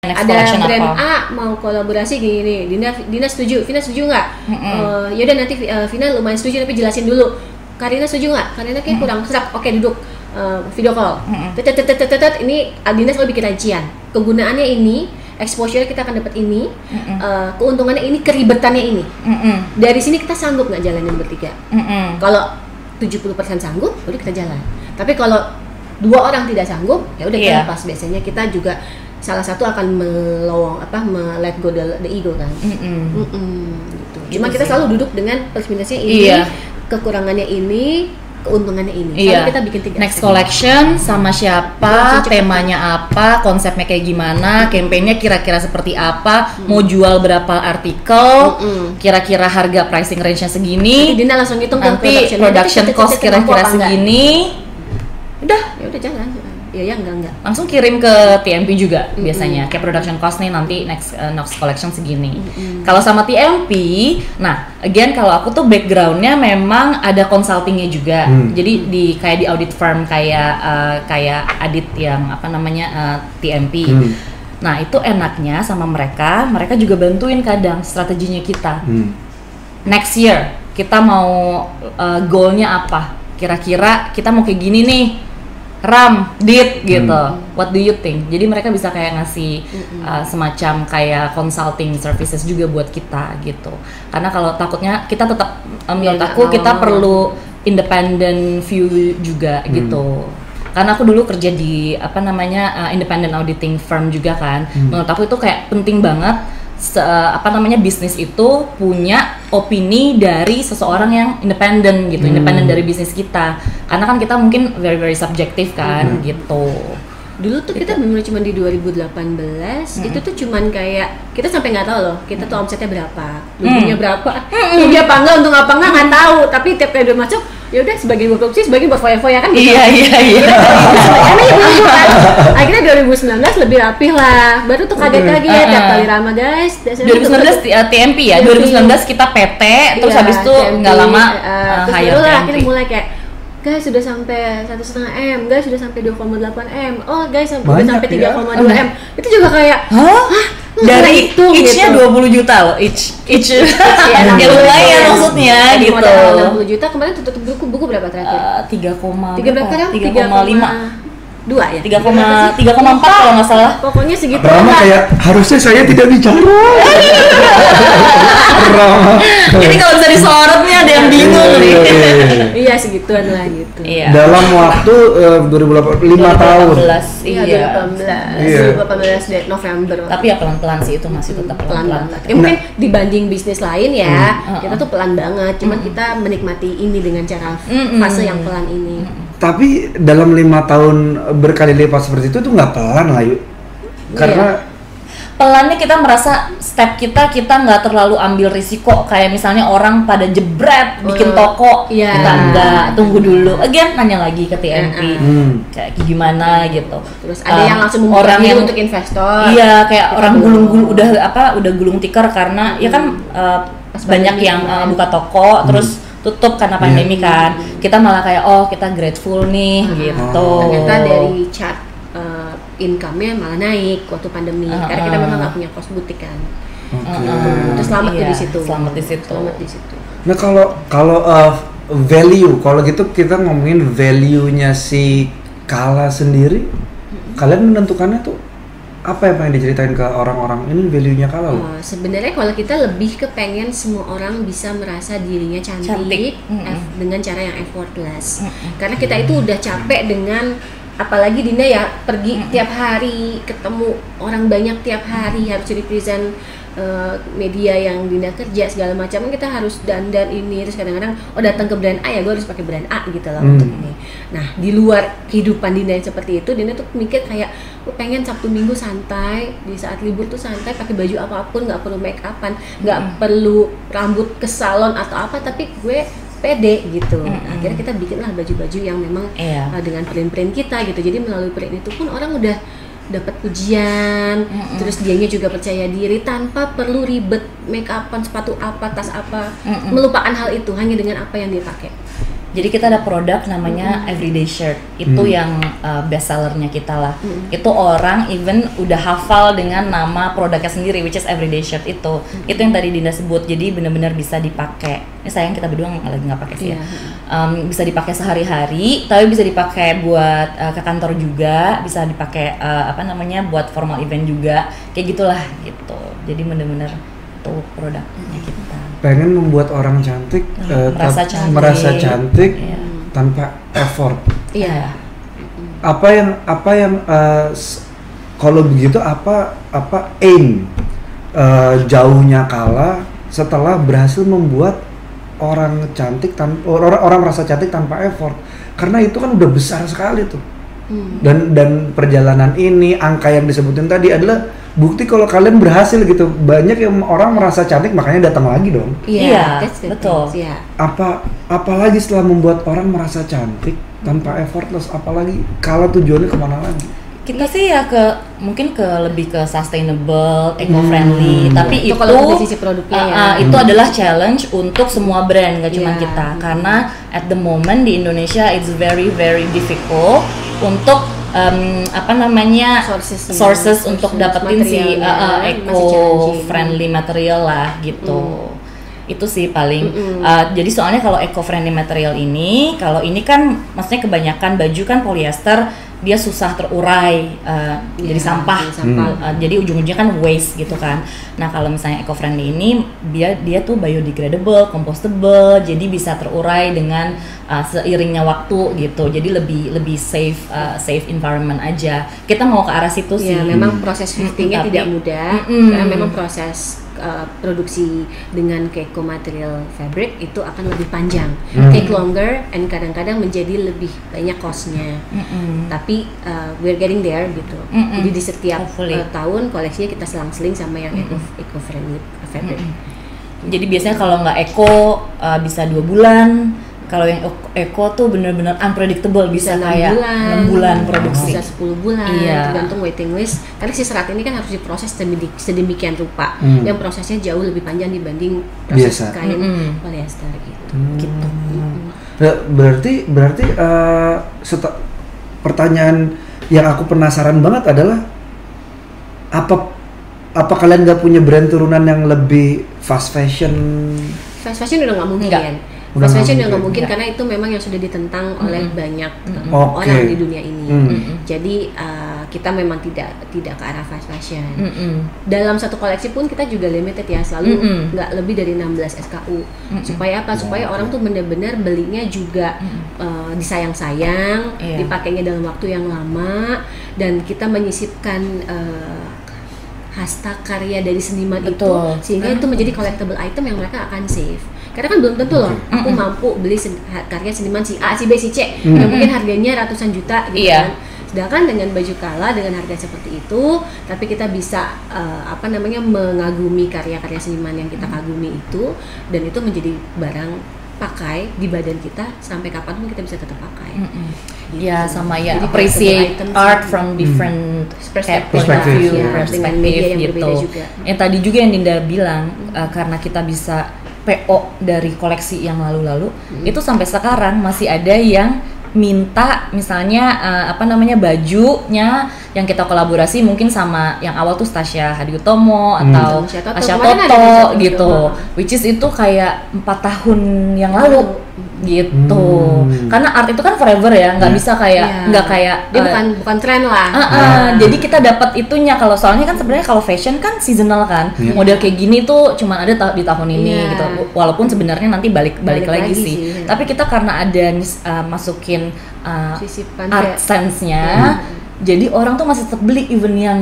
Next ada collection brand apa? A mau kolaborasi gini, Dina setuju, Vina setuju nggak? Yaudah nanti Vina lumayan setuju tapi jelasin dulu. Karina setuju nggak? Karina kayak kurang serap. Oke, duduk video call. Ini Dina selalu bikin rincian. Kegunaannya ini, exposure kita akan dapat ini, keuntungannya ini, keribetannya ini. Dari sini kita sanggup nggak jalanin bertiga? Kalau 70% sanggup, udah kita jalan. Tapi kalau 2 orang tidak sanggup, ya udah kita lepas. Biasanya kita juga salah satu akan let go the ego kan. Gitu. Cuma kita selalu duduk dengan plus minusnya ini, kekurangannya ini, keuntungannya ini. Selalu kita bikin 3 next collection sama siapa, temanya apa, konsepnya kayak gimana, campaignnya kira-kira seperti apa, mau jual berapa artikel, kira-kira harga pricing range-nya segini. Dina langsung hitung nanti production cost kira-kira segini. Udah jalan. Ya enggak. Langsung kirim ke TMP juga biasanya. Kayak production cost nih nanti next collection segini. Kalau sama TMP, nah again kalau aku tuh backgroundnya memang ada consultingnya juga. Jadi kayak di audit firm kayak Adit yang TMP. Nah itu enaknya sama mereka juga bantuin kadang strateginya kita. Next year kita mau goalnya apa? Kira-kira kita mau kayak gini nih. Ram, Dit gitu. What do you think? Jadi mereka bisa kayak ngasih semacam kayak consulting services juga buat kita gitu. Karena kalau takutnya kita tetap menurut aku kita perlu independent view juga gitu. Karena aku dulu kerja di independent auditing firm juga kan. Menurut aku itu kayak penting banget bisnis itu punya opini dari seseorang yang independen gitu, independen dari bisnis kita. Karena kan kita mungkin very very subjektif kan gitu. Dulu tuh kita benar cuma di 2018 itu tuh cuman kayak kita sampai nggak tahu loh kita tuh omsetnya berapa, ruginya berapa, rugi apa enggak, untung apa enggak nggak tahu. Tapi tiap kali udah masuk ya udah sebagai buat produksi, sebagai buat foya-foya kan gitu. Iya. Akhirnya 2019 lebih rapih lah. Baru tuh kaget-kaget tiap kali Rama guys. 2019 TMP ya. 2019 kita PT, terus habis itu nggak lama hire TMP. Akhirnya mulai kayak guys sudah sampai 1,5 M, guys sudah sampai 2,8 M, oh guys sudah sampai 3,2 M. Itu juga kayak dari each-nya 20 juta loh, each ya lumayan maksudnya gitu. 60 juta kemarin tutup buku berapa terakhir? 3,2 ya? 3,4 kalau nggak salah. Pokoknya segitu. Rama kayak harusnya saya tidak bicara. Rama. Jadi kalau bisa disorot nih ada yang bingung nih. Iya segituan lah gitu. Dalam waktu 5 tahun. Iya 2018 November. Tapi ya pelan-pelan sih itu masih tetap pelan-pelan. Mungkin dibanding bisnis lain ya kita tuh pelan banget. Cuman kita menikmati ini dengan cara fase yang pelan ini. Tapi dalam 5 tahun berkali lipat seperti itu tuh nggak pelan lah yuk. Karena pelannya kita merasa step kita nggak terlalu ambil risiko kayak misalnya orang pada jebret bikin toko, kita enggak, tunggu dulu, again nanya lagi ke TMP kayak gimana gitu. Terus ada yang langsung membuka diri untuk investor. Iya, kayak orang gulung udah gulung tikar karena ya kan banyak yang buka toko terus tutup karena pandemi kan. Kita malah kayak kita grateful nih gitu. Ternyata dari chart income-nya malah naik waktu pandemi karena kita memang nggak punya kos butik kan. Terus selamat di situ. Selamat di situ. Nah kalau value, kalau gitu kita ngomongin value-nya si Kala sendiri. Kalian menentukannya tuh apa yang pengen diceritain ke orang-orang ini value-nya Kala loh? Sebenarnya kalau kita lebih ke pengen semua orang bisa merasa dirinya cantik. Dengan cara yang effortless. Karena kita itu udah capek dengan apalagi Dinda ya pergi tiap hari ketemu orang banyak tiap hari harus represent media yang Dinda kerja segala macam, kita harus dandan ini terus kadang-kadang datang ke brand A ya gue harus pakai brand A gitu loh untuk ini. Nah di luar kehidupan Dinda yang seperti itu, Dinda tuh mikir kayak gue pengen Sabtu Minggu santai, di saat libur tuh santai pakai baju apapun, nggak perlu make upan, nggak perlu rambut ke salon atau apa, tapi gue pede gitu. Akhirnya kita bikinlah baju-baju yang memang dengan print-print kita gitu. Jadi melalui print itu pun orang udah dapat pujian, terus dianya juga percaya diri tanpa perlu ribet make upan, sepatu apa, tas apa, melupakan hal itu hanya dengan apa yang dia pakai. Jadi kita ada produk namanya Everyday Shirt. Itu yang best sellernya kita lah. Itu orang even udah hafal dengan nama produknya sendiri, which is Everyday Shirt itu. Itu yang tadi Dinda sebut. Jadi benar-benar bisa dipakai. Ini sayang kita berdua lagi nggak pakai sih ya. Bisa dipakai sehari-hari, tapi bisa dipakai buat ke kantor juga, bisa dipakai buat formal event juga. Kayak gitulah gitu. Jadi benar-benar tuh produknya kita. Pengen membuat orang cantik, merasa cantik tanpa effort. Iya. Apa yang kalau begitu apa aim jauhnya Kala setelah berhasil membuat orang cantik orang merasa cantik tanpa effort, karena itu kan udah besar sekali tuh. Dan perjalanan ini, angka yang disebutin tadi adalah bukti kalau kalian berhasil gitu. Banyak yang orang merasa cantik makanya datang lagi dong. Iya, betul. Apalagi setelah membuat orang merasa cantik tanpa effortless, apalagi kalau tujuannya kemana lagi? Kita sih ya mungkin lebih ke sustainable, eco-friendly. Tapi itu kalau dari sisi produknya itu adalah challenge untuk semua brand, nggak cuma kita. Karena at the moment di Indonesia it's very very difficult untuk sources untuk dapetin si eco-friendly material lah gitu. Itu sih paling jadi soalnya kalau eco-friendly material ini, kalau ini kan maksudnya kebanyakan baju kan polyester, dia susah terurai jadi sampah. Jadi ujung-ujungnya kan waste gitu kan. Nah kalau misalnya eco-friendly ini dia tuh biodegradable, compostable, jadi bisa terurai dengan seiringnya waktu gitu. Jadi lebih safe environment aja. Kita mau ke arah situ sih. Memang proses thriftingnya tidak mudah karena memang proses produksi dengan eco material fabric itu akan lebih panjang, take longer, and kadang-kadang menjadi lebih banyak costnya. Tapi we're getting there gitu. Jadi di setiap tahun koleksinya kita selang-seling sama yang eco-friendly fabric. Jadi biasanya kalau nggak eco bisa 2 bulan. Kalau yang eco tuh benar-benar unpredictable, bisa kayak 6 bulan produksi, bisa 10 bulan, tergantung waiting list. Karena si serat ini kan harus diproses sedemikian rupa, yang prosesnya jauh lebih panjang dibanding proses kain polyester gitu. Berarti pertanyaan yang aku penasaran banget adalah apa kalian nggak punya brand turunan yang lebih fast fashion? Fast fashion udah nggak mungkin. Fast fashion yang nggak mungkin karena itu memang yang sudah ditentang oleh banyak orang di dunia ini. Jadi kita memang tidak ke arah fast fashion. Dalam satu koleksi pun kita juga limited ya, selalu nggak lebih dari 16 SKU. Supaya apa? Supaya orang tuh benar-benar belinya juga disayang-sayang, dipakainya dalam waktu yang lama, dan kita menyisipkan hasta karya dari seniman itu, sehingga itu menjadi collectible item yang mereka akan save. Karena kan belum tentu loh, aku mampu beli karya seniman si A, si B, si C, yang mungkin harganya ratusan juta gitu kan. Sedangkan dengan baju Kala dengan harga seperti itu, tapi kita bisa mengagumi karya-karya seniman yang kita kagumi itu, dan itu menjadi barang pakai di badan kita sampai kapanpun kita bisa tetap pakai. Ya sama ya, appreciate art from different perspective gitu. Yang tadi juga yang Dinda bilang, karena kita bisa PO dari koleksi yang lalu-lalu, itu sampai sekarang masih ada yang minta misalnya bajunya yang kita kolaborasi mungkin sama yang awal tuh Tasya Hadiutomo atau Asya Toto gitu, which is itu kayak 4 tahun yang lalu gitu. Karena art itu kan forever ya, nggak bisa kayak nggak kayak dia bukan tren lah. Jadi kita dapat itunya. Kalau soalnya kan sebenarnya kalau fashion kan seasonal kan, model kayak gini tuh cuman ada di tahun ini gitu. Walaupun sebenarnya nanti balik lagi sih. Tapi kita karena ada masukin art sense-nya, jadi orang tuh masih tetap beli even yang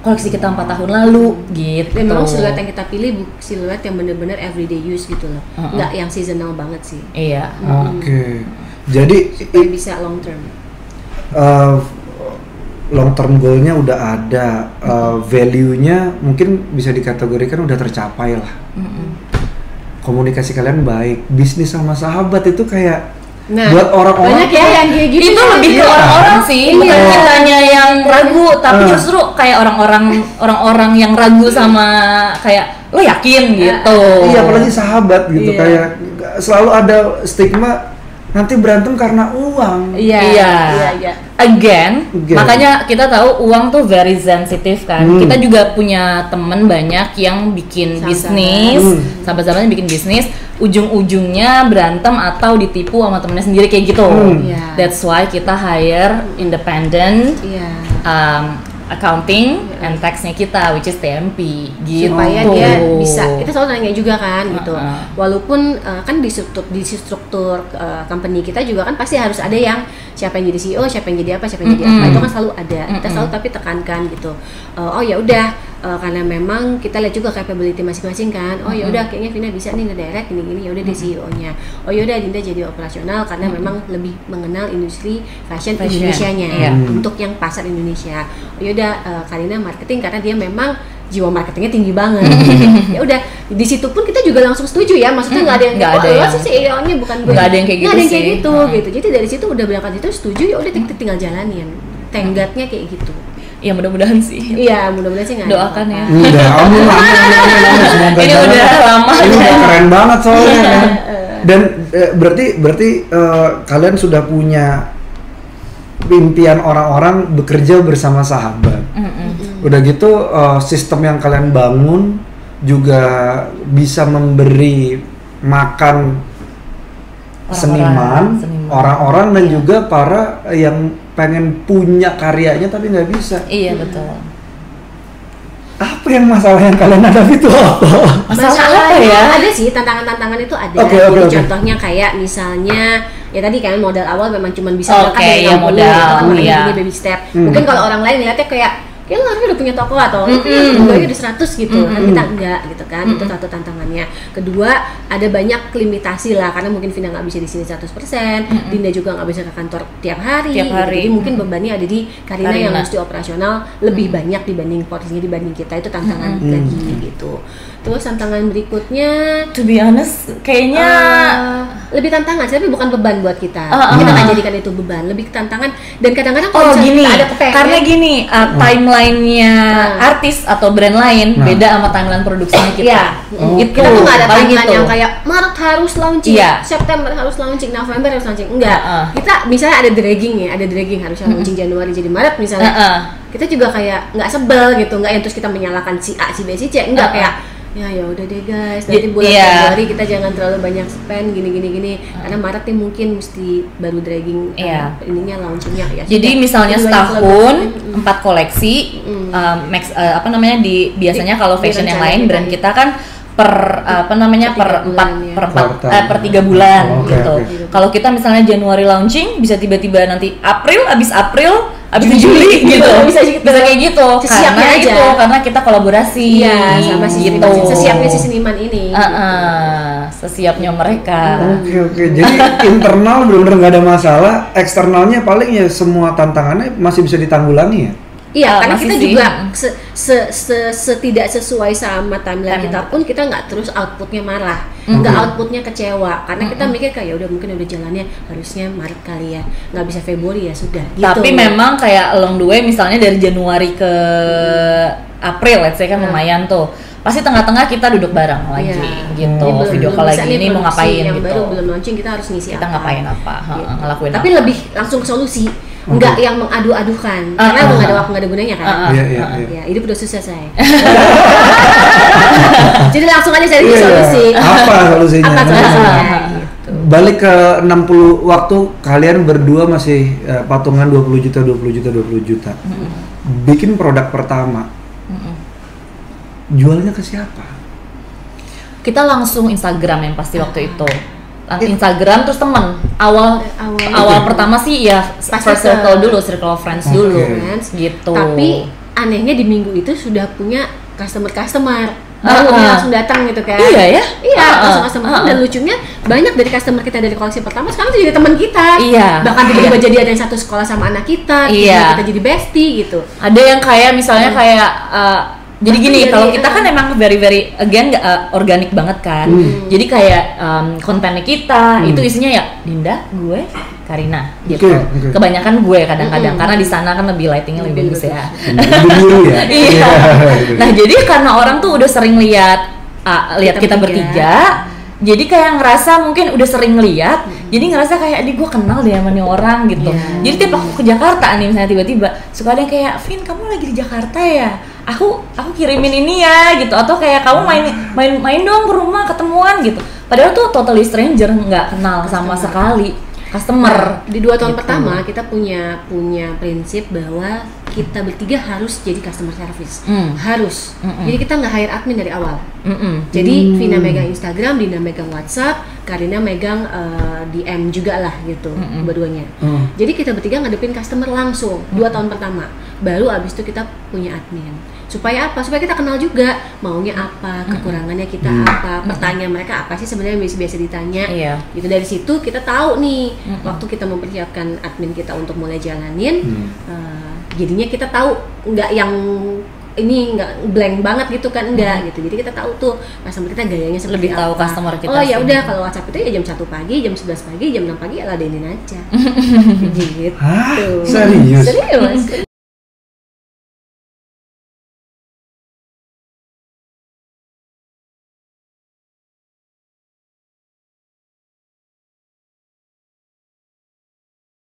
koleksi kita 4 tahun lalu gitu. Memang siluet yang kita pilih siluet yang benar-benar everyday use gitu loh, nggak yang seasonal banget sih. Iya. Oke. Jadi supaya bisa long term. Long term goal-nya udah ada, value-nya mungkin bisa dikategorikan udah tercapai lah. Komunikasi kalian baik, bisnis sama sahabat itu kayak buat orang-orang banyak ya yang kayak gitu. Itu lebih ke orang-orang sih, bukan kitanya yang ragu, tapi justru kayak orang-orang yang ragu sama kayak lo yakin gitu. Iya, apalagi sahabat gitu, kayak selalu ada stigma nanti berantem karena uang. Iya. Again, makanya kita tahu uang tuh very sensitive kan. Kita juga punya temen banyak yang bikin bisnis, sahabat-sahabatnya bikin bisnis, ujung-ujungnya berantem atau ditipu sama temennya sendiri kayak gitu. That's why kita hire independent accounting and taxnya kita, which is TMP gitu. Supaya dia bisa, kita selalu nanya juga kan gitu. Walaupun kan di struktur company kita juga kan pasti harus ada yang siapa yang jadi CEO, siapa yang jadi apa, siapa yang jadi apa, itu kan selalu ada. Kita selalu tapi tekankan gitu. Oh ya udah, karena memang kita lihat juga capability masing-masing kan. Oh ya udah, kayaknya Vina bisa nih ngedirect gini-gini, ya udah dia CEO-nya. Oh ya udah, Dinda jadi operasional karena memang lebih mengenal industri fashion Indonesianya untuk yang pasar Indonesia. Oh ya udah, Karina marketing karena dia memang jiwa marketingnya tinggi banget. Ya udah, di situ pun kita juga langsung setuju ya, maksudnya nggak ada yang lo sih CEO-nya bukan gue. Nggak ada yang kayak gitu sih. Gitu. Jadi dari situ udah berangkat itu setuju, ya udah tinggal jalanin. Tenggatnya kayak gitu. Ya mudah-mudahan sih. Iya, mudah-mudahan sih nggak. Doakan ya. Udah, amin. Semoga ini udah lama. Ini udah keren banget soalnya kan. Dan berarti kalian sudah punya impian orang-orang bekerja bersama sahabat. Udah gitu sistem yang kalian bangun juga bisa memberi makan seniman, orang-orang dan juga para yang pengen punya karyanya tapi nggak bisa. Iya betul. Apa yang masalah yang kalian hadapi itu apa? Masalah apa ya? Ada sih, tantangan-tantangan itu ada. Contohnya kayak misalnya ya tadi kan modal awal memang cuma bisa berangkat dari modal, ini baby step. Mungkin kalau orang lain ngeliatnya kayak ya lo harusnya udah punya toko atau modalnya udah 100 gitu, kan kita enggak gitu kan. Itu satu tantangannya. Kedua, ada banyak limitasi lah karena mungkin Vina nggak bisa di sini 100%, Dinda juga nggak bisa ke kantor tiap hari. Gitu. Jadi mungkin bebannya ada di Karina yang mesti operasional lebih banyak dibanding porsinya dibanding kita, itu tantangan lagi gitu. Terus tantangan berikutnya, to be honest, kayaknya lebih tantangan, tapi bukan beban buat kita. Kita nggak jadikan itu beban, lebih tantangan. Dan kadang-kadang kalau gini, ada kepengen, karena gini, timeline-nya artis atau brand lain beda sama timeline produksinya kita. Itu kita tuh nggak ada timeline yang kayak Maret harus launching, September harus launching, November harus launching. Enggak. Kita misalnya ada dragging harusnya launching Januari jadi Maret misalnya. Kita juga kayak nggak sebel gitu, nggak yang terus kita menyalahkan si A, si B, si C, enggak kayak ya udah deh guys, nanti bulan Februari kita jangan terlalu banyak spend gini karena Maret nih mungkin mesti baru dragging ininya launchingnya ya. Jadi misalnya setahun 4 koleksi, biasanya kalau fashion yang lain brand kita kan per 3 bulan gitu. Kalau kita misalnya Januari launching bisa tiba-tiba nanti abis April Juli gitu. Bisa kayak gitu. Karena kita kolaborasi. Iya, sama si gitu. Sesiapnya si seniman ini. Sesiapnya mereka. Oke. Jadi internal benar-benar nggak ada masalah, eksternalnya paling ya semua tantangannya masih bisa ditanggulangi ya. Iya, karena kita juga tidak sesuai sama timeline kita pun kita nggak terus outputnya marah, nggak outputnya kecewa, karena kita mikir kayak udah mungkin udah jalannya harusnya Maret kali ya, nggak bisa Februari ya sudah. Gitu. Tapi memang kayak along the way, misalnya dari Januari ke April, let's say kan lumayan tuh. Pasti tengah-tengah kita duduk bareng lagi gitu. Video call lagi ini mau ngapain yang gitu. Baru belum launching kita harus ngisi kita ngapain apa, ngelakuin tapi apa. lebih langsung ke solusi. Enggak yang mengadu-adukan, karena nggak ada gunanya kan. Ya, hidup udah susah saya. Jadi langsung aja cari solusi. Apa solusinya? Gitu. Balik ke 60 waktu kalian berdua masih patungan 20 juta. Bikin produk pertama. Jualnya ke siapa? Kita langsung Instagram yang pasti waktu itu. Instagram terus temen awal pertama sih ya first circle of friends dulu gitu. Tapi anehnya di minggu itu sudah punya customer langsung datang gitu kan. Iya langsung customer. Dan lucunya banyak dari customer kita dari koleksi pertama sekarang tuh jadi teman kita. Bahkan tiba-tiba jadi ada yang satu sekolah sama anak kita, kita jadi bestie gitu. Ada yang kayak misalnya kayak jadi gini, kalau kita kan emang very again organik banget kan. Jadi kayak kontennya kita itu isinya ya Dinda, gue, Karina gitu. Kebanyakan gue kadang-kadang karena di sana kan lebih lightingnya lebih bagus ya. Lebih biru ya. Iya. Nah, jadi karena orang tuh udah sering lihat kita bertiga, Jadi kayak ngerasa mungkin udah sering lihat, jadi ngerasa kayak di gue kenal deh sama nih orang gitu. Jadi tiap aku ke Jakarta nih misalnya tiba-tiba suka ada yang kayak, Vin kamu lagi di Jakarta ya? Aku kirimin ini ya gitu, atau kayak kamu main dong ke rumah ketemuan gitu. Padahal tuh totally stranger, nggak kenal sama sekali. Customer. Nah, di 2 tahun pertama kita punya prinsip bahwa kita bertiga harus jadi customer service. Harus. Jadi kita nggak hire admin dari awal. Jadi Vina megang Instagram, Dina megang WhatsApp, Karina megang DM juga lah gitu, berduanya. Jadi kita bertiga ngadepin customer langsung 2 tahun pertama. Baru abis itu kita punya admin. Supaya apa? Supaya kita kenal juga maunya apa, kekurangannya kita apa, pertanyaan mereka apa sih sebenarnya biasa ditanya. Gitu dari situ kita tahu nih waktu kita mempersiapkan admin kita untuk mulai jalanin, jadinya kita tahu nggak yang ini nggak blank banget gitu kan, enggak gitu. Jadi kita tahu tuh customer kita gayanya seperti lebih tahu apa. customer kita. Oh ya udah, kalau WhatsApp itu ya jam 1 pagi, jam 11 pagi, jam 6 pagi ya ladenin aja. Gitu. Hah? Serius? Serius.